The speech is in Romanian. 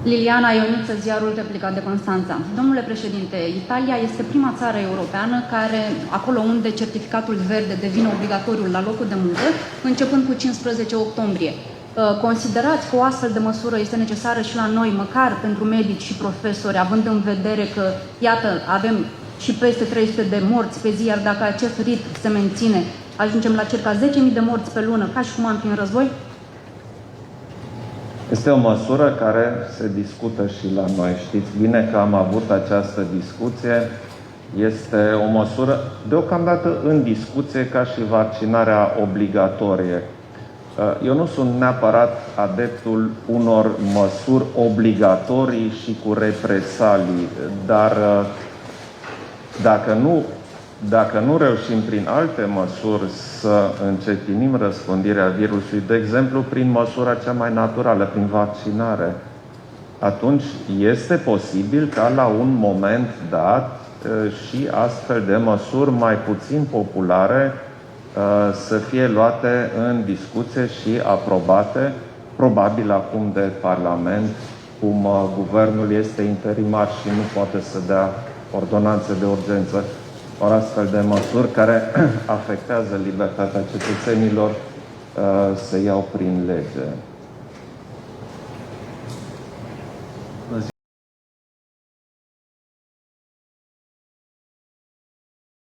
Liliana Ionuță, ziarul Republica de Constanța. Domnule președinte, Italia este prima țară europeană care, acolo unde certificatul verde devine obligatoriu la locul de muncă, începând cu 15 octombrie. Considerați că o astfel de măsură este necesară și la noi, măcar pentru medici și profesori, având în vedere că, iată, avem și peste 300 de morți pe zi, iar dacă acest ritm se menține, ajungem la circa 10.000 de morți pe lună, ca și cum am fi în război? Este o măsură care se discută și la noi. Știți bine că am avut această discuție. Este o măsură deocamdată în discuție ca și vaccinarea obligatorie. Eu nu sunt neapărat adeptul unor măsuri obligatorii și cu represalii, dar dacă nu reușim prin alte măsuri să încetinim răspândirea virusului, de exemplu prin măsura cea mai naturală, prin vaccinare, atunci este posibil ca la un moment dat și astfel de măsuri mai puțin populare să fie luate în discuție și aprobate, probabil acum de Parlament, cum guvernul este interimar și nu poate să dea ordonanțe de urgență. Ori astfel de măsuri care afectează libertatea cetățenilor se iau prin lege.